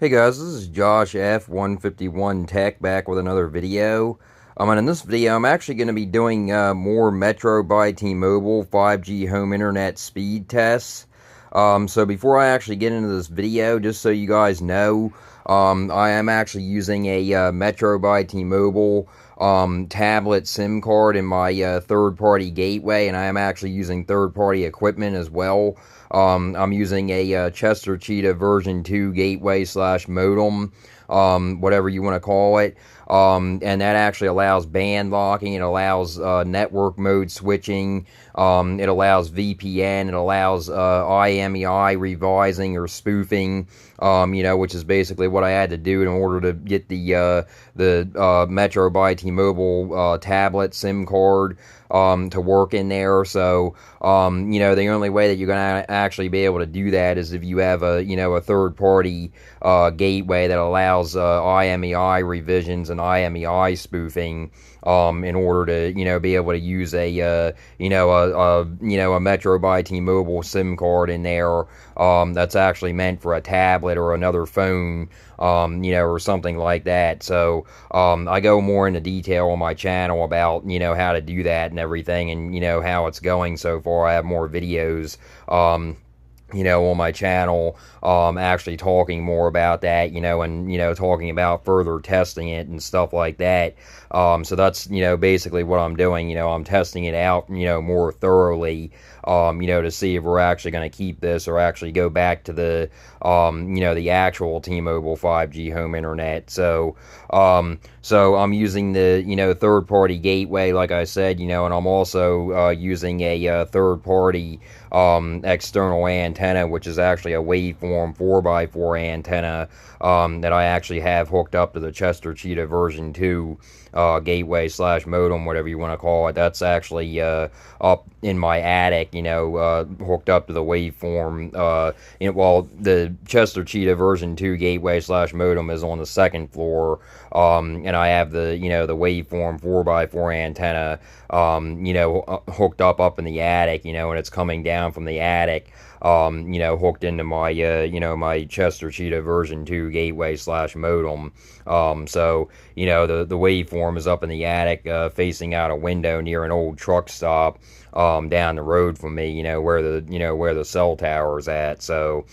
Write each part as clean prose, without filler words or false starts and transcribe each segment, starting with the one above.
Hey guys, this is Josh F151 Tech back with another video. And in this video, I'm actually going to be doing more Metro by T-Mobile 5G home internet speed tests. So before I actually get into this video, just so you guys know, I am actually using a Metro by T-Mobile tablet SIM card in my third-party gateway, and I am actually using third-party equipment as well. I'm using a Chester Cheetah version 2 gateway slash modem, whatever you want to call it. And that actually allows band locking, it allows network mode switching, it allows VPN, it allows IMEI revising or spoofing, which is basically what I had to do in order to get the Metro by T-Mobile tablet SIM card to work in there. So, the only way that you're going to actually be able to do that is if you have a third-party gateway that allows IMEI revisions and IMEI spoofing in order to be able to use a Metro by T-Mobile SIM card in there that's actually meant for a tablet or another phone, or something like that. So I go more into detail on my channel about how to do that and everything, and how it's going so far. I have more videos on my channel, actually talking more about that, and, talking about further testing it and stuff like that. So that's, basically what I'm doing. I'm testing it out, more thoroughly, to see if we're actually going to keep this or actually go back to the, the actual T-Mobile 5G home internet. So I'm using the, third-party gateway, like I said, and I'm also using a third-party external antenna, which is actually a waveform 4x4 antenna that I actually have hooked up to the Chester Cheetah version 2 gateway slash modem, whatever you want to call it. That's actually up in my attic, hooked up to the waveform. While the Chester Cheetah version 2 gateway slash modem is on the second floor, and I have the the waveform 4x4 antenna hooked up in the attic, and it's coming down from the attic, hooked into my my Chester Cheetah version 2 gateway slash modem. So the waveform is up in the attic, facing out a window near an old truck stop down the road from me, where the cell tower is at. So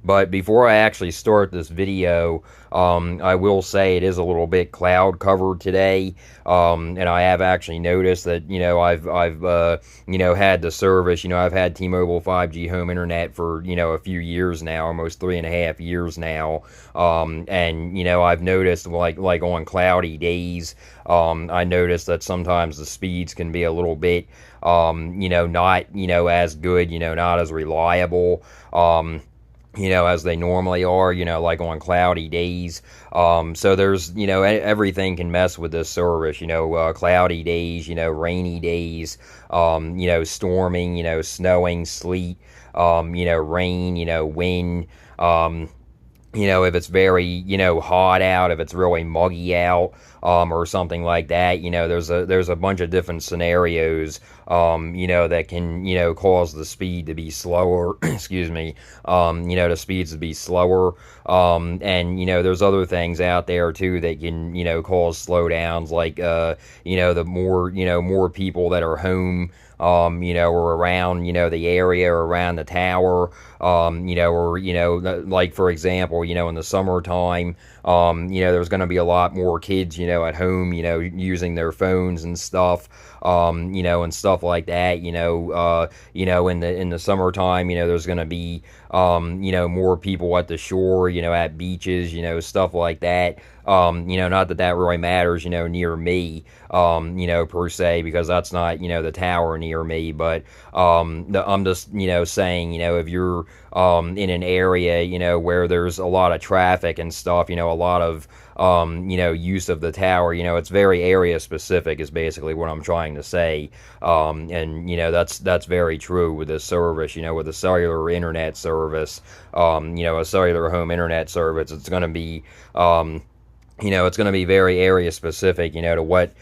but before I actually start this video, I will say it is a little bit cloud covered today, and I have actually noticed that I've had the service. I've had T-Mobile 5G home internet for a few years now, almost 3.5 years now, and I've noticed like on cloudy days, I noticed that sometimes the speeds can be a little bit not as good, not as reliable, as they normally are, like on cloudy days. So there's, everything can mess with this service, cloudy days, rainy days, storming, snowing, sleet, rain, wind, if it's very, hot out, if it's really muggy out, or something like that, there's a bunch of different scenarios, that can, cause the speed to be slower, excuse me, the speeds to be slower, and, there's other things out there, too, that can, cause slowdowns, like, the more people that are home, or around, the area or around the tower, or, like, for example, in the summertime, there's going to be a lot more kids, at home, using their phones and stuff, and stuff like that, in the summertime, there's going to be, more people at the shore, at beaches, stuff like that. Not that really matters, near me, per se, because that's not, the tower near me, but, I'm just, saying, if you're, in an area, where there's a lot of traffic and stuff, a lot of, use of the tower, it's very area specific is basically what I'm trying to say, and, that's very true with this service, with the cellular internet service, a cellular home internet service, it's going to be, it's going to be very area specific, to what,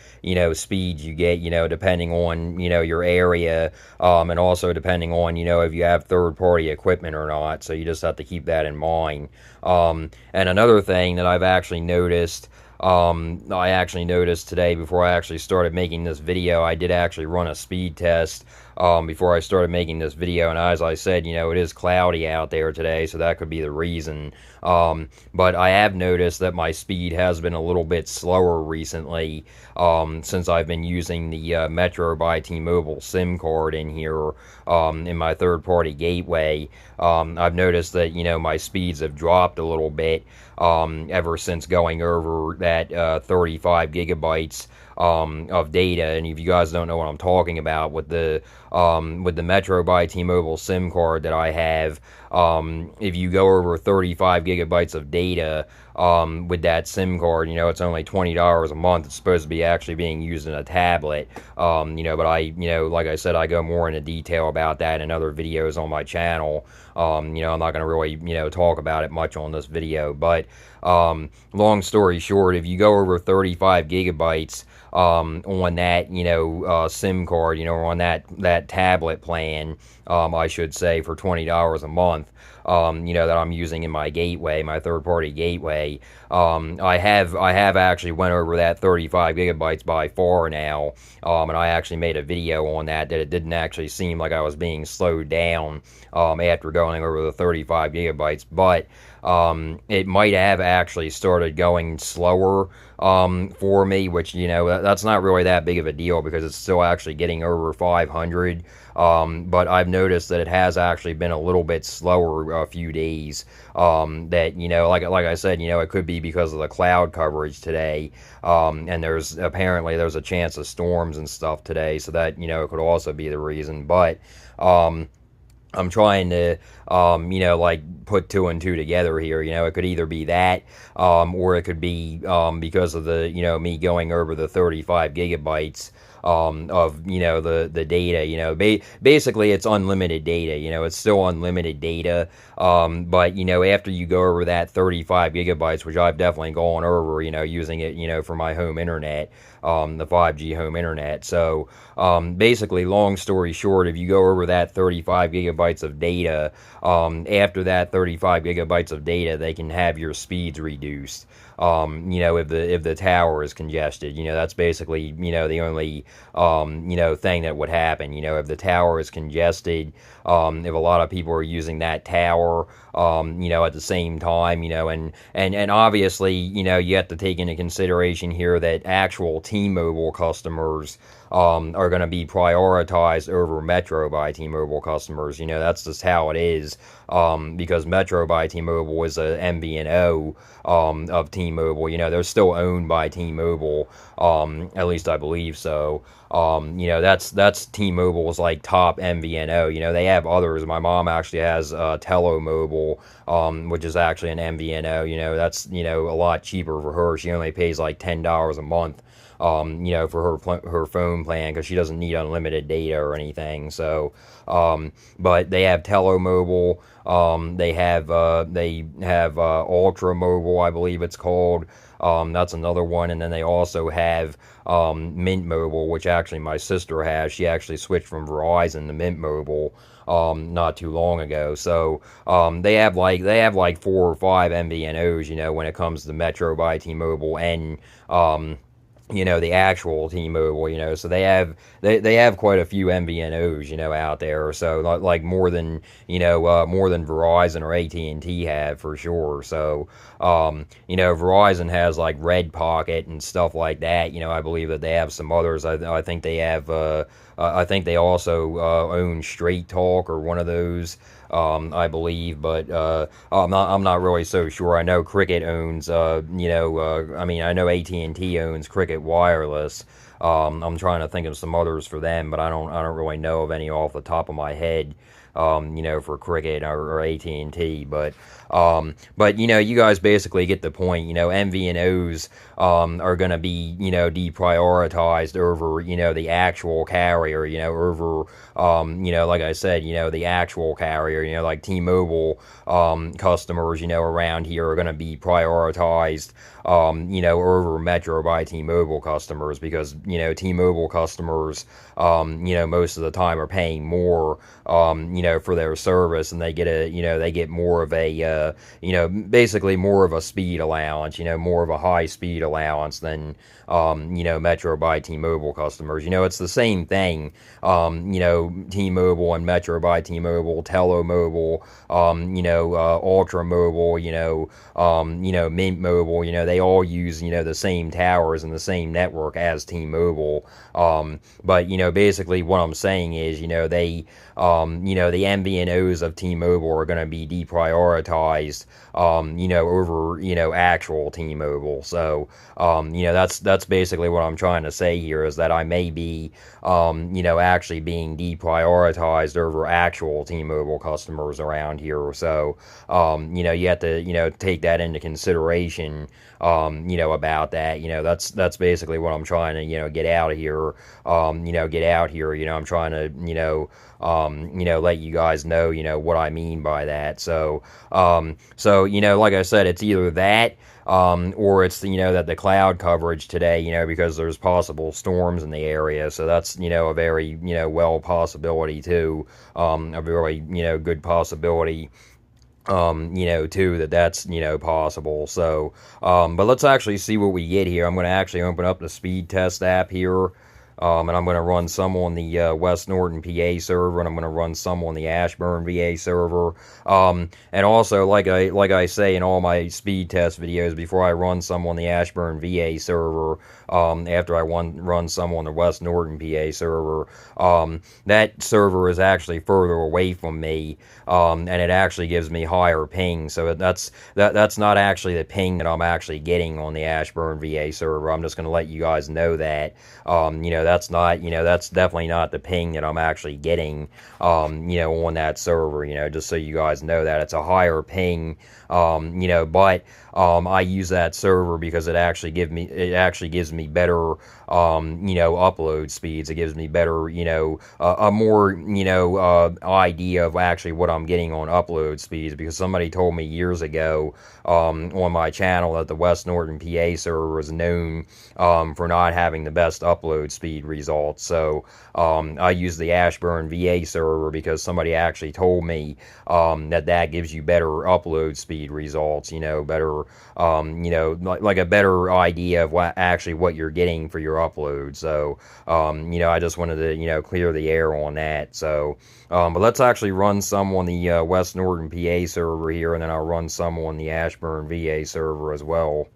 speeds you get, depending on, your area, and also depending on, if you have third party equipment or not. So you just have to keep that in mind. And another thing that I actually noticed today before I actually started making this video, I did actually run a speed test before I started making this video, and as I said, it is cloudy out there today, so that could be the reason. But I have noticed that my speed has been a little bit slower recently, since I've been using the Metro by T-Mobile SIM card in here, in my third-party gateway. I've noticed that, my speeds have dropped a little bit, ever since going over that 35 gigabytes of data. And if you guys don't know what I'm talking about, with the Metro by T-Mobile SIM card that I have, if you go over 35 gigabytes of data with that SIM card, it's only $20 a month. It's supposed to be actually being used in a tablet, but like I said, I go more into detail about that in other videos on my channel. I'm not going to really, talk about it much on this video, but long story short, if you go over 35 gigabytes on that, SIM card, or on that tablet plan, I should say, for $20 a month, that I'm using in my gateway, my third-party gateway. I have actually went over that 35 gigabytes by far now, and I actually made a video on that it didn't actually seem like I was being slowed down after going over the 35 gigabytes, but it might have actually started going slower for me, which, that's not really that big of a deal because it's still actually getting over 500. But I've noticed that it has actually been a little bit slower a few days. That, like I said, it could be because of the cloud coverage today. And there's a chance of storms and stuff today, so that, it could also be the reason. But I'm trying to, put two and two together here. It could either be that, or it could be because of the, me going over the 35 gigabytes of, the data. Basically, it's unlimited data. It's still unlimited data. But, after you go over that 35 gigabytes, which I've definitely gone over, using it, for my home internet, the 5G home internet. So, basically, long story short, if you go over that 35 gigabytes of data, after that 35 gigabytes of data, they can have your speeds reduced. If the tower is congested, that's basically, the only, thing that would happen. If the tower is congested, if a lot of people are using that tower, at the same time, and obviously, you have to take into consideration here that actual T-Mobile customers are going to be prioritized over Metro by T-Mobile customers. That's just how it is, because Metro by T-Mobile is a MVNO of T-Mobile. They're still owned by T-Mobile, at least I believe so. That's T-Mobile's like top MVNO. They have others. My mom actually has Telomobile, which is actually an MVNO. That's a lot cheaper for her. She only pays like $10 a month, for her phone plan, because she doesn't need unlimited data or anything. So, but they have Telomobile. They have Ultra Mobile, I believe it's called. That's another one. And then they also have Mint Mobile, which actually my sister has. She actually switched from Verizon to Mint Mobile not too long ago. So they have like 4 or 5 MVNOs, when it comes to Metro by T-Mobile and the actual T-Mobile, so they have quite a few MVNOs, out there, so like more than Verizon or AT&T have for sure. So, Verizon has like Red Pocket and stuff like that. I believe that they have some others. I think they have, I think they also own Straight Talk or one of those. I believe, but I'm not really so sure. I know Cricket owns, I know AT&T owns Cricket Wireless. I'm trying to think of some others for them, but I don't really know of any off the top of my head. for Cricket or AT&T, but you guys basically get the point. MVNOs are going to be deprioritized over the actual carrier. Over like I said, the actual carrier. Like T-Mobile customers around here are going to be prioritized over Metro by T-Mobile customers, because T-Mobile customers most of the time are paying more for their service, and they get more of a basically more of a speed allowance, more of a high speed allowance than Metro by T-Mobile customers. It's the same thing. T-Mobile and Metro by T-Mobile, Telomobile, Ultra Mobile, Mint Mobile, they all use the same towers and the same network as T-Mobile. But basically what I'm saying is the MVNOs of T-Mobile are going to be deprioritized over actual T-Mobile. So that's basically what I'm trying to say here, is that I may be actually being deprioritized over actual T-Mobile customers around here. So you have to take that into consideration about that. That's basically what I'm trying to get out of here. I'm trying to let you guys know what I mean by that. So like I said, it's either that or it's that the cloud coverage today, because there's possible storms in the area. So that's a very well possibility too, a very good possibility too, that's possible. So but let's actually see what we get here. I'm going to actually open up the speed test app here. And I'm going to run some on the West Norton PA server, and I'm going to run some on the Ashburn VA server. And also, like I say in all my speed test videos, before I run some on the Ashburn VA server, after I run some on the West Norton PA server, that server is actually further away from me, and it actually gives me higher ping. So that's not actually the ping that I'm actually getting on the Ashburn VA server. I'm just going to let you guys know that. That's definitely not the ping that I'm actually getting, on that server, just so you guys know that. It's a higher ping, but I use that server because it actually gives me better, upload speeds. It gives me better, a more, idea of actually what I'm getting on upload speeds, because somebody told me years ago, on my channel, that the West Norton PA server is known, for not having the best upload speed results. So, I use the Ashburn VA server because somebody actually told me, that gives you better upload speed results, better, like a better idea of what you're getting for your upload. So, I just wanted to, clear the air on that. So, but let's actually run some on the West Norton PA server here, and then I'll run some on the Ashburn VA server as well.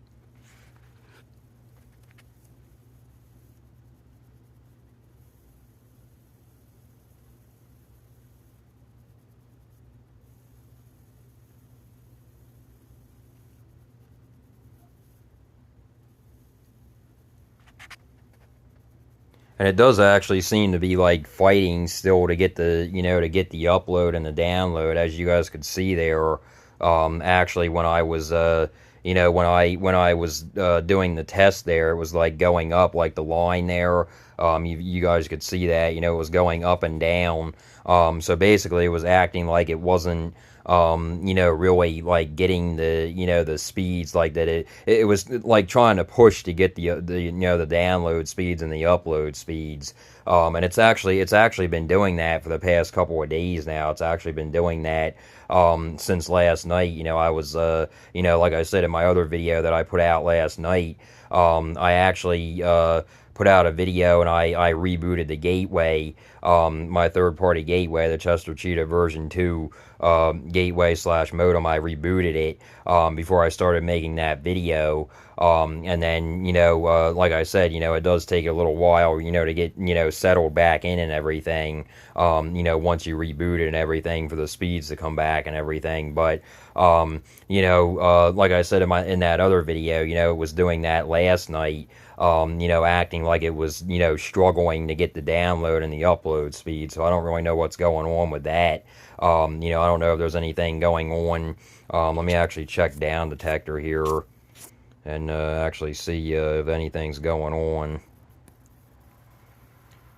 And it does actually seem to be like fighting still to get the upload and the download, as you guys could see there. Actually, when I was when I was doing the test there, it was like going up, like the line there. You guys could see that, it was going up and down. So basically, it was acting like it wasn't really like getting the speeds like that. It was like trying to push to get the download speeds and the upload speeds. And it's actually been doing that for the past couple of days now. It's actually been doing that since last night. I was like I said in my other video that I put out last night, I actually put out a video and I rebooted the gateway, my third-party gateway, the Chester Cheetah version 2 gateway / modem. I rebooted it before I started making that video. And then, like I said, it does take a little while, to get, settled back in and everything, once you reboot it and everything, for the speeds to come back and everything. But, like I said in that other video, it was doing that last night, acting like it was, struggling to get the download and the upload upload speed, so I don't really know what's going on with that. You know, I don't know if there's anything going on. Let me actually check down detector here and actually see if anything's going on.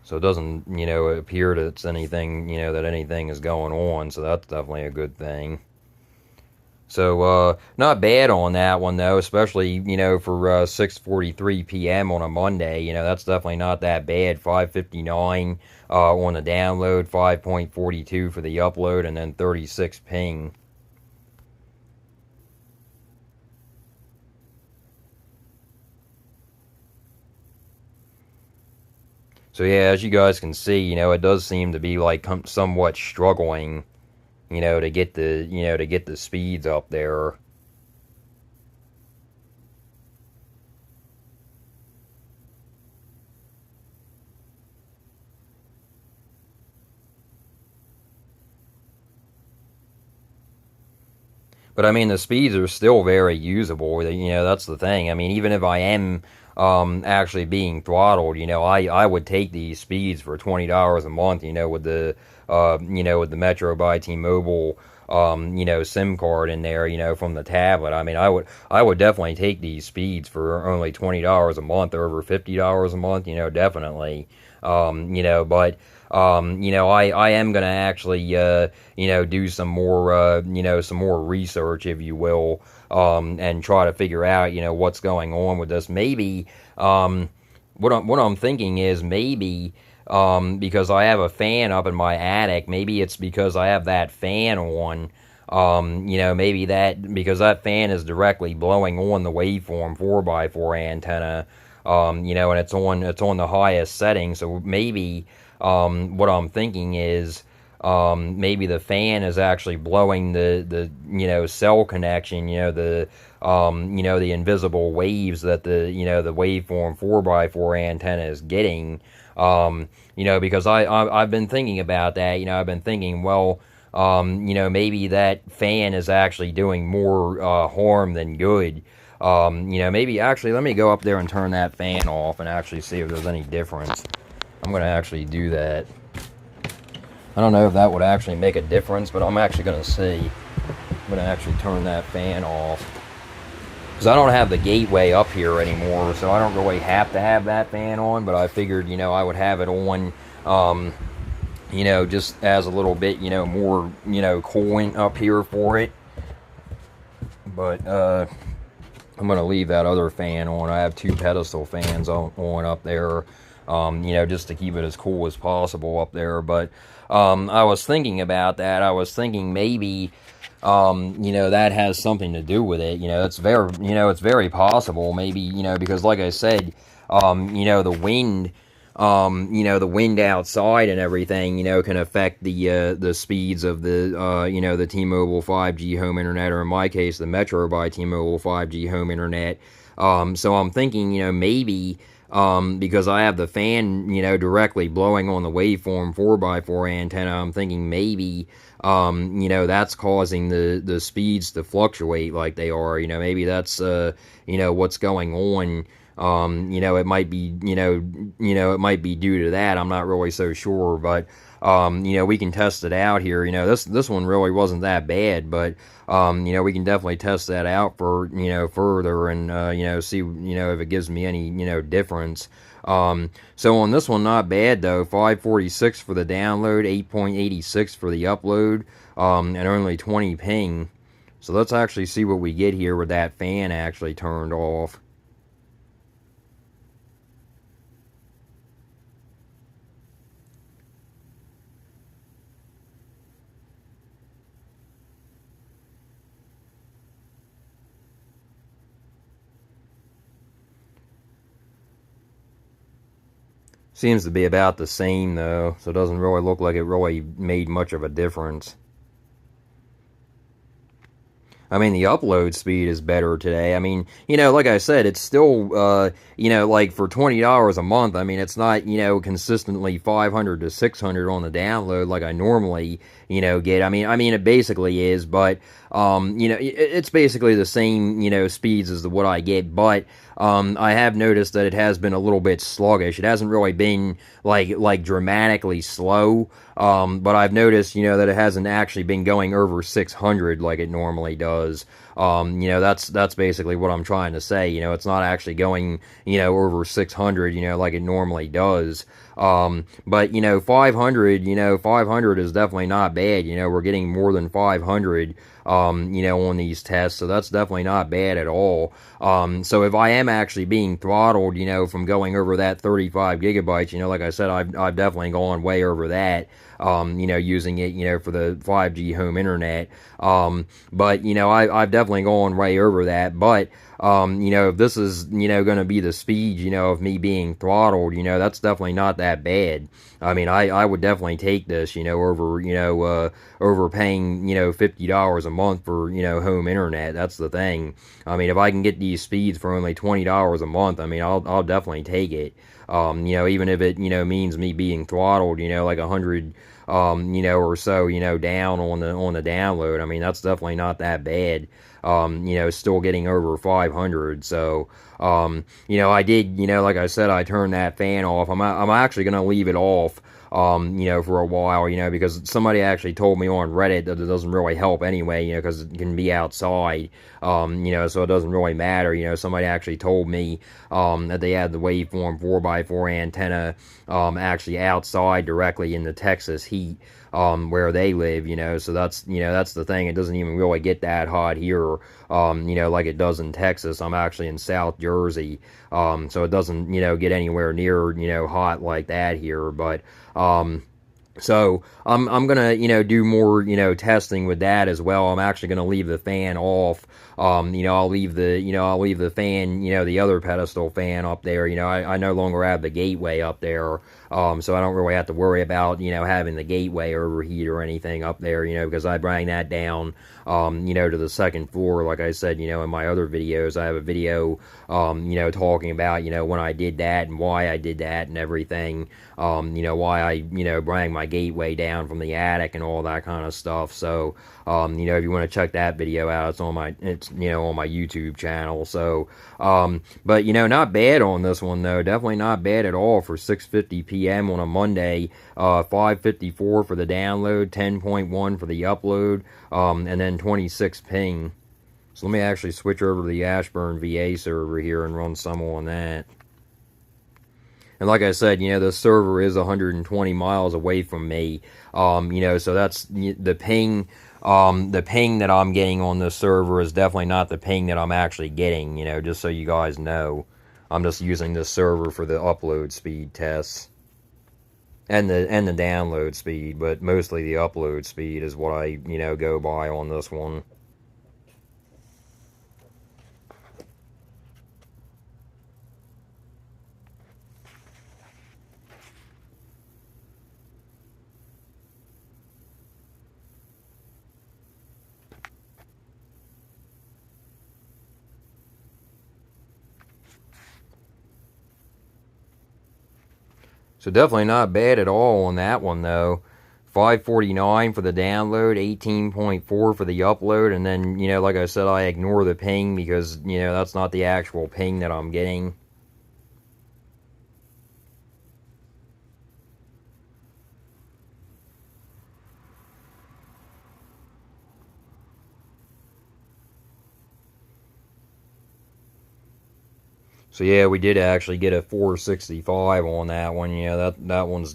So it doesn't, you know, appear that it's anything, you know, that anything is going on, so that's definitely a good thing. So, not bad on that one, though, especially, you know, for 6:43 p.m. on a Monday. You know, that's definitely not that bad. 559 on the download, 5.42 for the upload, and then 36 ping. So, yeah, as you guys can see, you know, it does seem to be, like, somewhat struggling, you know, to get the speeds up there. But I mean, the speeds are still very usable. You know, that's the thing. I mean, even if I am actually being throttled, you know, I would take these speeds for $20 a month. You know, with the Metro by T-Mobile, you know, SIM card in there, you know, from the tablet. I mean, I would definitely take these speeds for only $20 a month or over $50 a month. You know, definitely. You know, but you know, I am gonna actually you know, do some more you know, some more research, if you will, and try to figure out, you know, what's going on with this. Maybe what I'm thinking is maybe because I have a fan up in my attic, maybe it's because I have that fan on. You know, maybe that because that fan is directly blowing on the waveform 4x4 antenna. You know, and it's on the highest setting, so maybe what I'm thinking is maybe the fan is actually blowing the you know, cell connection, you know, you know, the invisible waves that the, you know, the waveform 4x4 antenna is getting. You know, because I've been thinking about that. You know, I've been thinking, well, you know, maybe that fan is actually doing more harm than good. You know, maybe actually let me go up there and turn that fan off and actually see if there's any difference. I'm going to actually do that. I don't know if that would actually make a difference, but I'm actually going to see. I'm going to actually turn that fan off. Because I don't have the gateway up here anymore, so I don't really have to have that fan on, but I figured, you know, I would have it on, you know, just as a little bit, you know, more, you know, cooling up here for it. But, I'm going to leave that other fan on. I have two pedestal fans on up there, you know, just to keep it as cool as possible up there. But I was thinking about that. I was thinking maybe, you know, that has something to do with it. You know, it's very possible. Maybe, you know, because like I said, you know, the wind. You know, the wind outside and everything, you know, can affect the speeds of the, you know, the T-Mobile 5G home internet, or in my case, the Metro by T-Mobile 5G home internet. So I'm thinking, you know, maybe, because I have the fan, you know, directly blowing on the waveform 4x4 antenna, I'm thinking maybe, you know, that's causing the speeds to fluctuate like they are. You know, maybe that's, you know, what's going on. You know, it might be, you know, it might be due to that. I'm not really so sure, but, you know, we can test it out here. You know, this one really wasn't that bad, but, you know, we can definitely test that out for, you know, further and, you know, see, you know, if it gives me any, you know, difference. So on this one, not bad though. 546 for the download, 8.86 for the upload, and only 20 ping. So let's actually see what we get here with that fan actually turned off. Seems to be about the same though, so it doesn't really look like it really made much of a difference. I mean, the upload speed is better today. I mean, like I said, it's still, like for $20 a month. I mean, it's not, consistently 500 to 600 on the download like I normally, get. I mean, it basically is, but, it's basically the same, speeds as what I get. But I have noticed that it has been a little bit sluggish. It hasn't really been like dramatically slow. But I've noticed, that it hasn't actually been going over 600 like it normally does. That's basically what I'm trying to say. It's not actually going, over 600, like it normally does. But 500 is definitely not bad. We're getting more than 500, on these tests, so that's definitely not bad at all. So if I am actually being throttled, from going over that 35 gigabytes, like I said, I've definitely gone way over that. Using it, for the 5G home internet. But, I've definitely gone way over that. But, if this is, going to be the speed, of me being throttled, that's definitely not that bad. I mean, I would definitely take this, over paying, $50 a month for, home internet. That's the thing. I mean, if I can get these speeds for only $20 a month, I mean, I'll definitely take it. Even if it, means me being throttled, like 100, or so, down on the download. I mean, that's definitely not that bad. Still getting over 500. So, I did, like I said, I turned that fan off. I'm actually gonna leave it off. For a while, because somebody actually told me on Reddit that it doesn't really help anyway, because it can be outside, so it doesn't really matter. Somebody actually told me, that they had the waveform 4x4 antenna, actually outside directly in the Texas heat, where they live, so that's the thing. It doesn't even really get that hot here, like it does in Texas. I'm actually in South Jersey, so it doesn't, get anywhere near, hot like that here, but, so I'm gonna do more testing with that as well. I'm actually gonna leave the fan off. I'll leave the fan, the other pedestal fan up there. I no longer have the gateway up there, so I don't really have to worry about having the gateway overheat or anything up there. Because I bring that down to the second floor. Like I said, in my other videos, I have a video talking about when I did that and why I did that and everything. Why I bring my gateway down from the attic and all that kind of stuff. So if you want to check that video out, it's on my YouTube channel. So but not bad on this one though. Definitely not bad at all for 6:50 p.m. on a Monday. 5:54 for the download, 10.1 for the upload, and then 26 ping. So let me actually switch over to the Ashburn VA server here and run some on that. And like I said, the server is 120 miles away from me. So that's the ping. The ping that I'm getting on this server is definitely not the ping that I'm actually getting, just so you guys know. I'm just using this server for the upload speed tests. And the download speed, but mostly the upload speed is what I, go by on this one. So definitely not bad at all on that one though. 549 for the download, 18.4 for the upload, and then, like I said, I ignore the ping because, that's not the actual ping that I'm getting. So yeah, we did actually get a 465 on that one. That one's,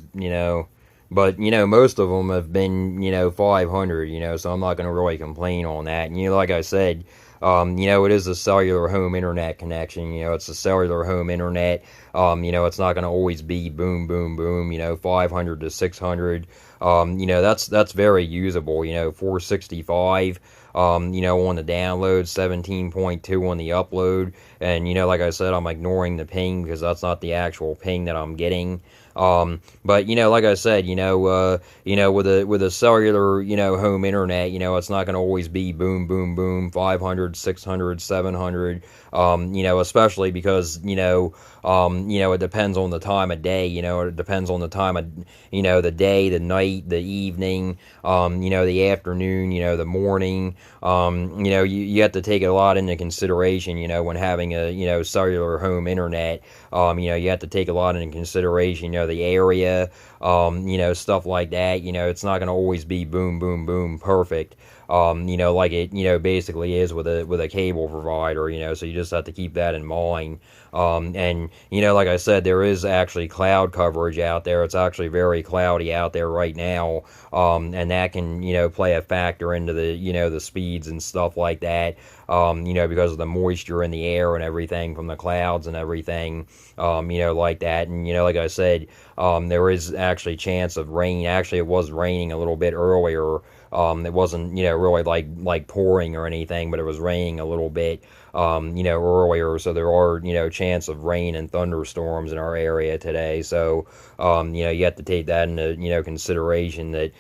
but most of them have been 500. So I'm not going to really complain on that. And like I said, it is a cellular home internet connection. It's a cellular home internet. It's not going to always be boom, boom, boom. 500 to 600. That's very usable. 465. On the download, 17.2 on the upload, and like I said, I'm ignoring the ping because that's not the actual ping that I'm getting. But like I said, with a cellular, home internet, it's not going to always be boom, boom, boom, 500, 600, 700. Especially because it depends on the time of day. It depends on the time of the day, the night, the evening, the afternoon, the morning. You have to take a lot into consideration, when having a cellular home internet. You have to take a lot into consideration, the area, stuff like that. It's not going to always be boom, boom, boom, perfect. Like it, basically is with a cable provider. So you just have to keep that in mind. And like I said, there is actually cloud coverage out there. It's actually very cloudy out there right now, and that can play a factor into the speeds and stuff like that. Because of the moisture in the air and everything from the clouds and everything, like that. And like I said, there is actually chance of rain. Actually, it was raining a little bit earlier. It wasn't, really like pouring or anything, but it was raining a little bit, earlier. So there are, chance of rain and thunderstorms in our area today. So, you have to take that into, consideration that,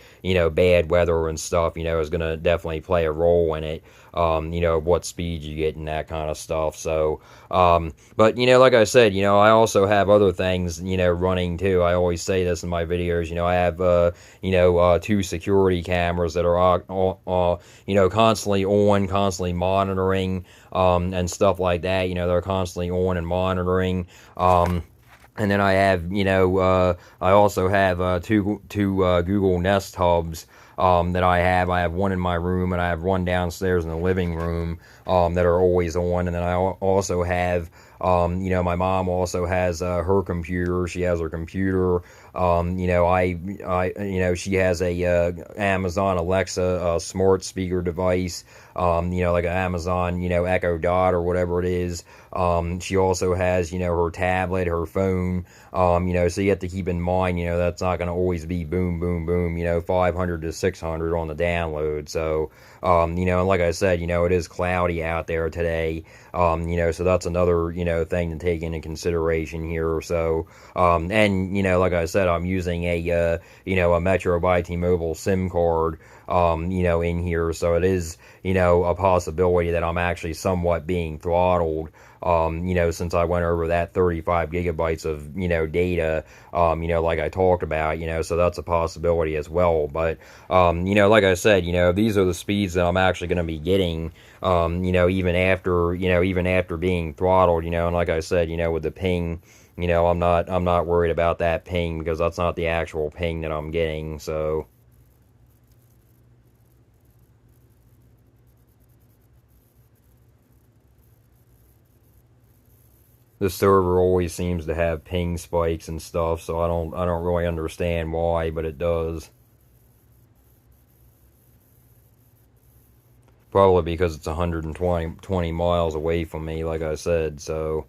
bad weather and stuff, is going to definitely play a role in it. What speed you get and that kind of stuff. So, but, like I said, I also have other things, running too. I always say this in my videos, I have, two security cameras that are, constantly on, constantly monitoring, and stuff like that. They're constantly on and monitoring. And then I have, I also have two Google Nest Hubs that I have. I have one in my room and I have one downstairs in the living room that are always on. And then I also have, my mom also has her computer. She has her computer. She has a Amazon Alexa smart speaker device. Like an Amazon, Echo Dot or whatever it is. She also has, her tablet, her phone, so you have to keep in mind, that's not going to always be boom, boom, boom, 500 to 600 on the download. So, and like I said, it is cloudy out there today, so that's another, thing to take into consideration here. So, and, like I said, I'm using a Metro by T-Mobile SIM card, in here. So it is, a possibility that I'm actually somewhat being throttled, since I went over that 35 gigabytes of, data, like I talked about, so that's a possibility as well. But, like I said, these are the speeds that I'm actually going to be getting, even after being throttled, and like I said, with the ping, I'm not worried about that ping because that's not the actual ping that I'm getting. So, the server always seems to have ping spikes and stuff, so I don't really understand why, but it does. Probably because it's 120 miles away from me, like I said. So,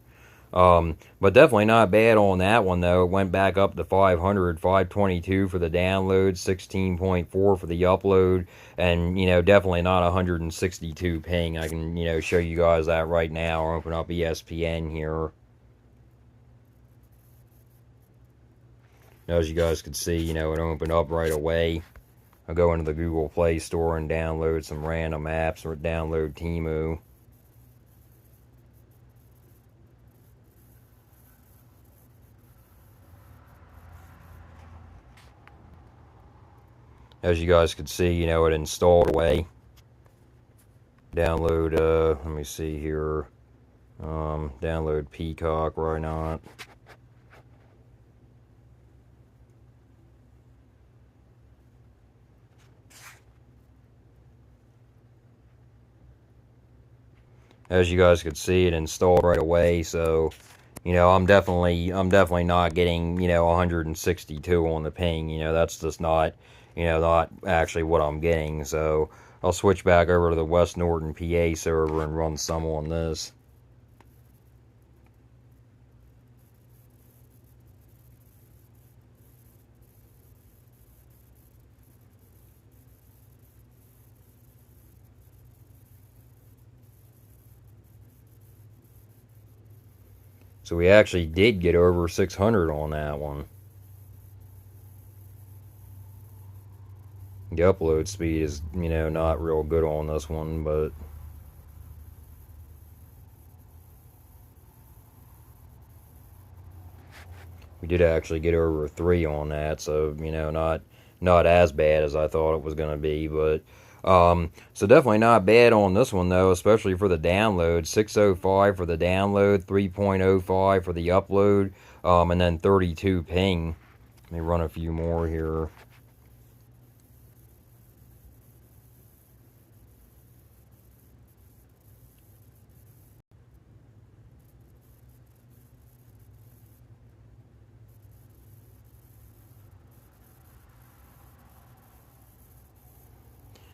but definitely not bad on that one though. It went back up to 500, 522 for the download, 16.4 for the upload, and definitely not 162 ping. I can show you guys that right now. Or open up ESPN here. As you guys can see, it opened up right away. I'll go into the Google Play Store and download some random apps or download Temu. As you guys can see, it installed away. Download, let me see here. Download Peacock, why not? As you guys could see, it installed right away. So, I'm definitely not getting 162 on the ping. That's just not not actually what I'm getting. So I'll switch back over to the West Norton PA server and run some on this. So we actually did get over 600 on that one. The upload speed is, not real good on this one, but we did actually get over 3 on that, so, not as bad as I thought it was going to be, but so definitely not bad on this one, though, especially for the download. 605 for the download, 3.05 for the upload, and then 32 ping. Let me run a few more here.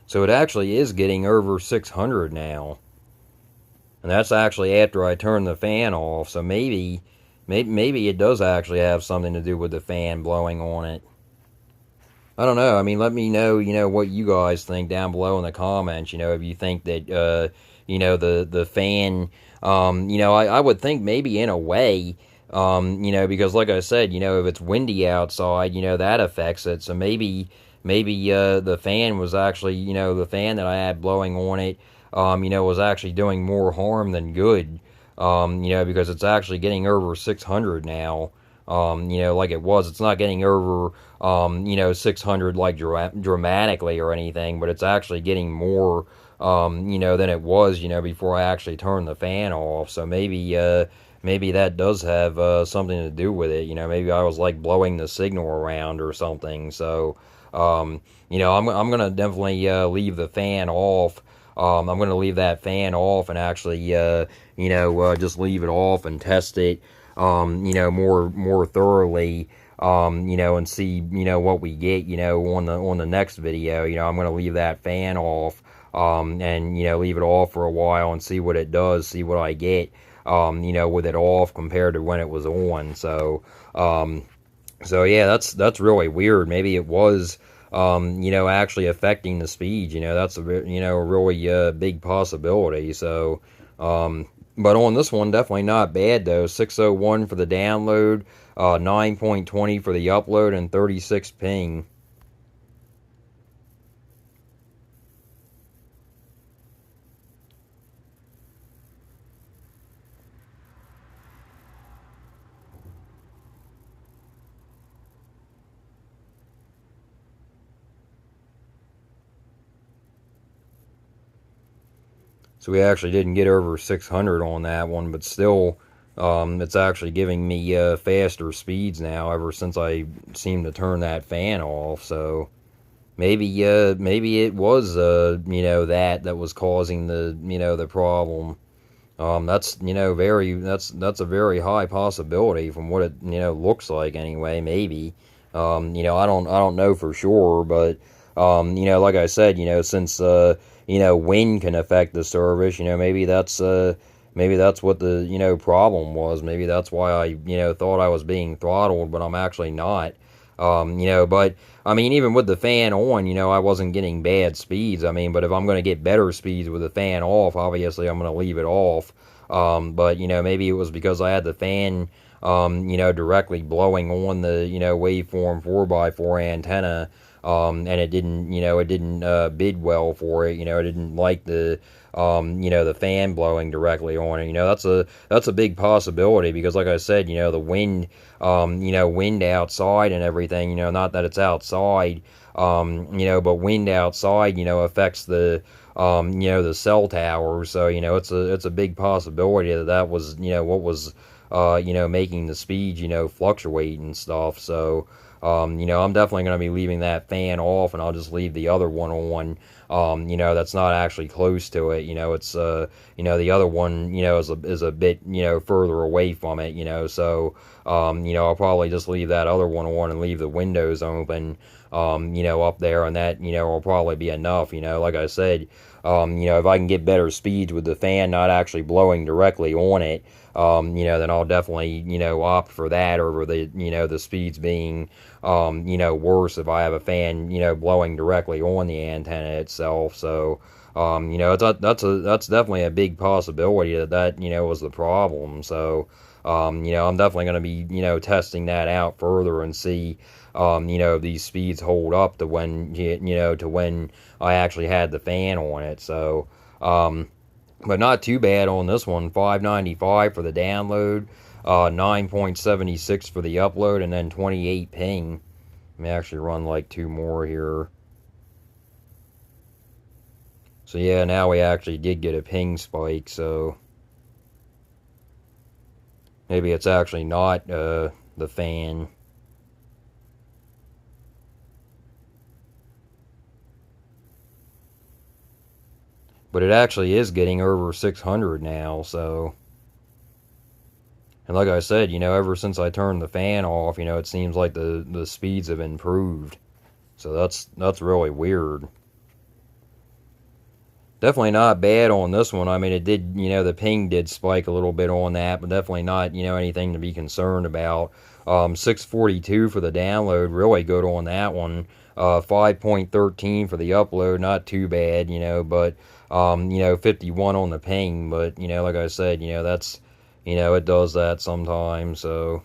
So it actually is getting over 600 now. And that's actually after I turn the fan off. So maybe it does actually have something to do with the fan blowing on it. I don't know. I mean, let me know, what you guys think down below in the comments. If you think that, the fan, I would think maybe in a way, because like I said, if it's windy outside, that affects it. So maybe the fan was actually, the fan that I had blowing on it, was actually doing more harm than good, because it's actually getting over 600 now. Like it was. It's not getting over, 600 like dramatically or anything, but it's actually getting more, than it was, before I actually turned the fan off. So maybe that does have something to do with it. Maybe I was like blowing the signal around or something. So, I'm gonna definitely leave the fan off. I'm going to leave that fan off and actually, just leave it off and test it, more thoroughly, and see, what we get, on the next video. I'm going to leave that fan off, and, leave it off for a while and see what it does, see what I get, with it off compared to when it was on. So yeah, that's really weird. Maybe it was, actually affecting the speed. That's a really big possibility. So, but on this one, definitely not bad though. 601 for the download, 9.20 for the upload, and 36 ping. So we actually didn't get over 600 on that one, but still, it's actually giving me faster speeds now ever since I seemed to turn that fan off. So maybe it was that was causing the problem. That's a very high possibility from what it looks like anyway. Maybe I don't know for sure, but like I said, since wind can affect the service, maybe that's what the problem was. Maybe that's why I thought I was being throttled, but I'm actually not. But I mean, even with the fan on, I wasn't getting bad speeds. I mean, but if I'm going to get better speeds with the fan off, obviously I'm going to leave it off. But maybe it was because I had the fan, directly blowing on the waveform 4x4 antenna. And it didn't bid well for it. It didn't like the fan blowing directly on it. That's a big possibility because, like I said, the wind, wind outside and everything. Not that it's outside, but wind outside, affects the cell towers. So it's a big possibility that was what was making the speeds fluctuate and stuff. So. I'm definitely going to be leaving that fan off, and I'll just leave the other one on, that's not actually close to it. It's, the other one, is a bit, further away from it, so, I'll probably just leave that other one on and leave the windows open, up there, and that, will probably be enough, like I said, if I can get better speeds with the fan not actually blowing directly on it, then I'll definitely, opt for that over the speeds being, worse if I have a fan, blowing directly on the antenna itself. So, That's definitely a big possibility that was the problem. So, I'm definitely going to be, testing that out further and see, if these speeds hold up to when I actually had the fan on it. So, but not too bad on this one. 595 for the download, 9.76 for the upload, and then 28 ping. Let me actually run like two more here. So yeah, now we actually did get a ping spike, so maybe it's actually not the fan. But it actually is getting over 600 now, so. And like I said, ever since I turned the fan off, it seems like the speeds have improved. So that's really weird. Definitely not bad on this one. I mean, it did, the ping did spike a little bit on that, but definitely not, anything to be concerned about. 642 for the download, really good on that one. 5.13 for the upload, not too bad, but, 51 on the ping. But, like I said, that's, it does that sometimes, so.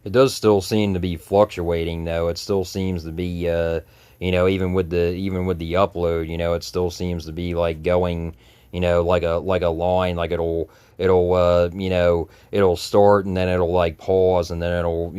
It does still seem to be fluctuating, though. It still seems to be, even with the upload, it still seems to be like going, like a line, like it'll start and then it'll like pause and then it'll,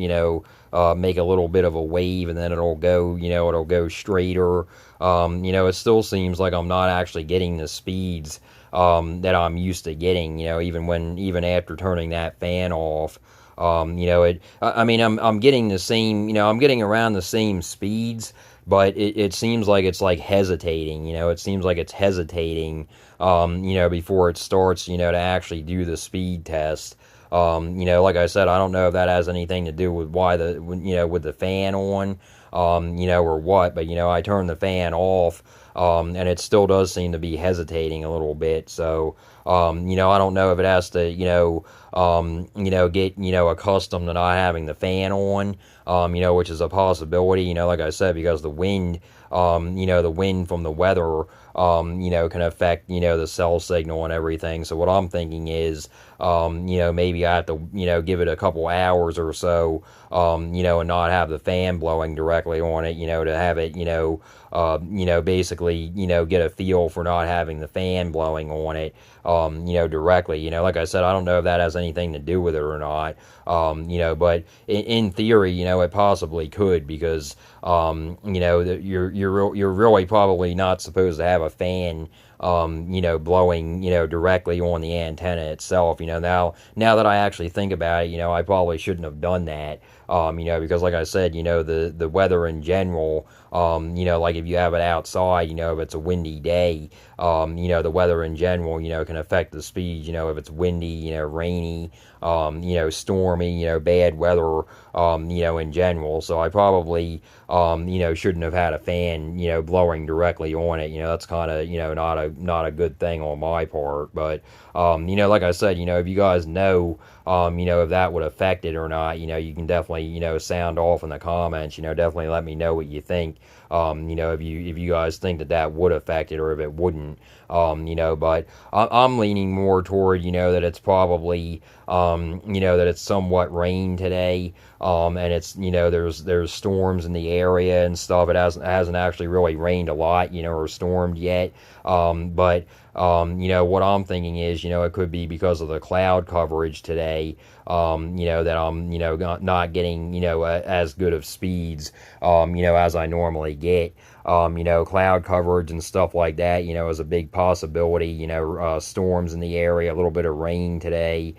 make a little bit of a wave and then it'll go straighter. It still seems like I'm not actually getting the speeds that I'm used to getting, even after turning that fan off. I mean, I'm getting the same, I'm getting around the same speeds, but it seems like it's like hesitating, it seems like it's hesitating, before it starts, to actually do the speed test. Like I said, I don't know if that has anything to do with why with the fan on, or what, but, I turned the fan off, and it still does seem to be hesitating a little bit. So, I don't know if it has to, get, accustomed to not having the fan on, which is a possibility, like I said, because the wind from the weather, can affect, the cell signal and everything. So what I'm thinking is, maybe I have to, give it a couple hours or so, and not have the fan blowing directly on it, to have it, basically, get a feel for not having the fan blowing on it, directly. Like I said, I don't know if that has anything to do with it or not, but in theory, it possibly could because, you're really probably not supposed to have a fan, blowing, directly on the antenna itself. Now that I actually think about it, I probably shouldn't have done that. Because like I said, the weather in general, like if you have it outside, if it's a windy day, the weather in general, can affect the speed, if it's windy, rainy, stormy, bad weather, in general. So I probably, shouldn't have had a fan, blowing directly on it. That's kind of, not a good thing on my part. But, like I said, if you guys know, if that would affect it or not, you can definitely, sound off in the comments, definitely let me know what you think, if you guys think that would affect it or if it wouldn't, but I'm leaning more toward, that it's probably, that it's somewhat rain today, and it's, there's storms in the area and stuff. It hasn't actually really rained a lot, or stormed yet, but what I'm thinking is, it could be because of the cloud coverage today, that I'm, not getting, as good of speeds, as I normally get. Cloud coverage and stuff like that, is a big possibility. Storms in the area, a little bit of rain today,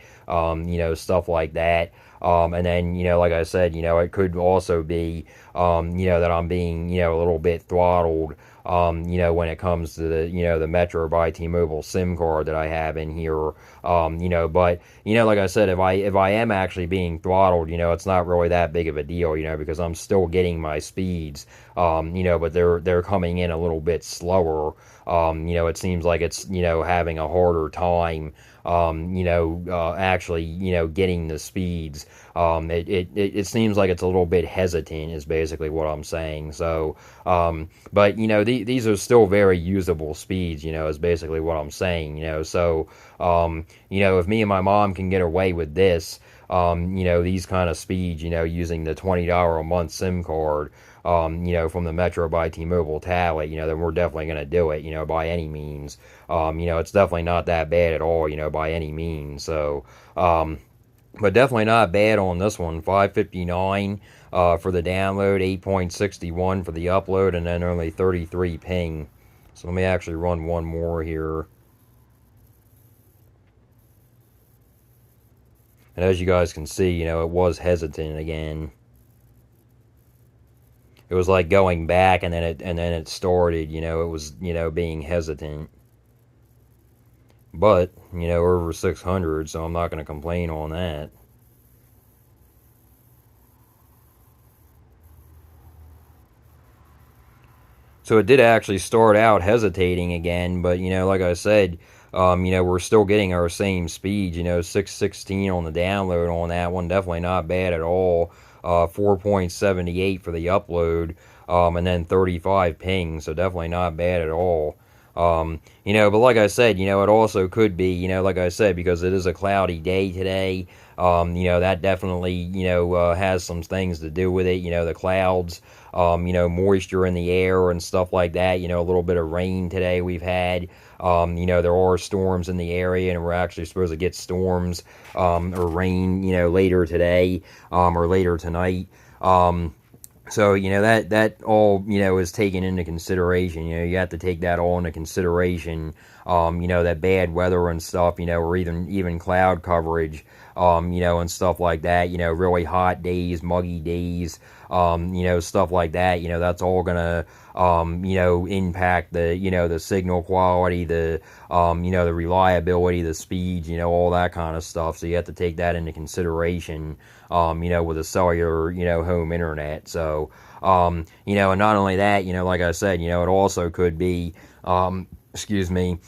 stuff like that. And then, like I said, it could also be, that I'm being, a little bit throttled, when it comes to the Metro by T-Mobile T-Mobile SIM card that I have in here. But like I said, if I am actually being throttled, it's not really that big of a deal, because I'm still getting my speeds, but they're coming in a little bit slower. It seems like it's having a harder time, actually, getting the speeds. It seems like it's a little bit hesitant, is basically what I'm saying. So, but these are still very usable speeds, is basically what I'm saying. So, if me and my mom can get away with this, these kind of speeds, using the $20 a month SIM card, from the Metro by T-Mobile tablet, then we're definitely going to do it, by any means. It's definitely not that bad at all, by any means. So, but definitely not bad on this one. 559 for the download, 8.61 for the upload, and then only 33 ping. So let me actually run one more here. And as you guys can see, it was hesitant again. It was like going back, and then it started. It was being hesitant. But over 600, so I'm not going to complain on that. So it did actually start out hesitating again, but like I said, we're still getting our same speed. 616 on the download on that one, definitely not bad at all. 4.78 for the upload, and then 35 ping, so definitely not bad at all. But like I said, it also could be, like I said, because it is a cloudy day today, that definitely, has some things to do with it, the clouds, moisture in the air and stuff like that, a little bit of rain today we've had, there are storms in the area, and we're actually supposed to get storms, or rain, later today, or later tonight. So, that all, is taken into consideration. You have to take that all into consideration. That bad weather and stuff, or even cloud coverage, and stuff like that, really hot days, muggy days, stuff like that, that's all gonna, impact the signal quality, the reliability, the speeds, all that kind of stuff. So you have to take that into consideration, with a cellular, home internet. So, and not only that, like I said, it also could be, excuse me,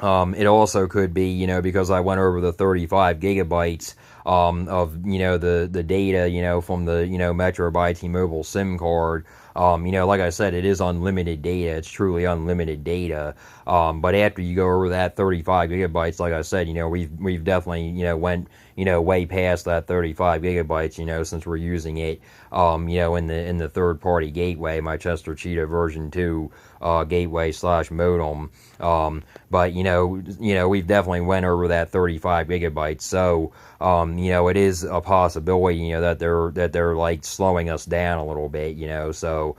it also could be, because I went over the 35 gigabytes, of, the data, from the, Metro by T-Mobile SIM card. Like I said, it is unlimited data. It's truly unlimited data. But after you go over that 35 gigabytes, like I said, we've definitely, went, way past that 35 gigabytes, since we're using it, in the third party gateway, my Chester Cheetah version 2, gateway / modem. But, we've definitely went over that 35 gigabytes. So, it is a possibility, that they're like slowing us down a little bit, so,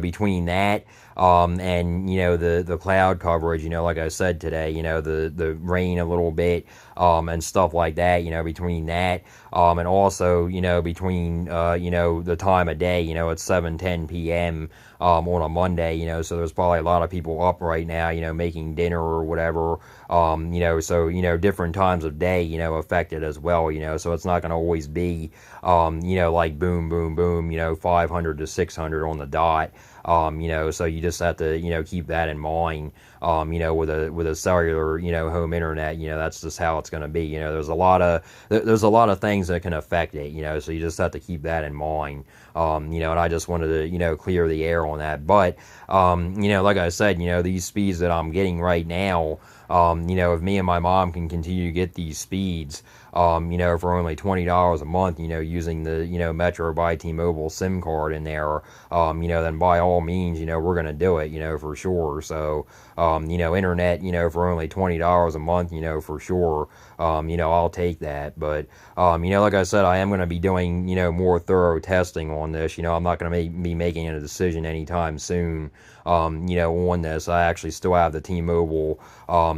between that, and, the cloud coverage, like I said today, the rain a little bit, and stuff like that, between that, and also, between, the time of day, it's 7:10 p.m., on a Monday, so there's probably a lot of people up right now, making dinner or whatever, so, different times of day, affected as well, so it's not going to always be, like boom, boom, boom, 500 to 600 on the dot, so you just have to, keep that in mind, with a cellular, home internet, that's just how it's going to be, there's a lot of things that can affect it, so you just have to keep that in mind, and I just wanted to, clear the air on that, but, like I said, these speeds that I'm getting right now, if me and my mom can continue to get these speeds, for only $20 a month, using the, Metro by T-Mobile SIM card in there, then by all means, we're going to do it, for sure. So, internet, for only $20 a month, for sure, I'll take that. But, like I said, I am going to be doing, more thorough testing on this. I'm not going to be making a decision anytime soon, on this. I actually still have the T-Mobile,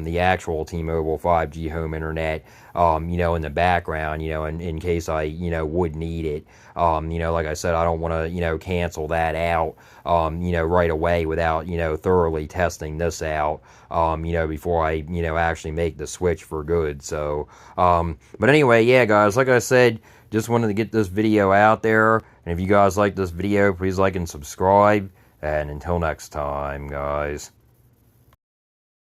the actual T-Mobile 5G home internet, in the background, in case I, would need it. Like I said, I don't want to, cancel that out, right away without, thoroughly testing this out, before I, actually make the switch for good. So, but anyway, yeah, guys, like I said, just wanted to get this video out there. And if you guys like this video, please like and subscribe. And until next time, guys.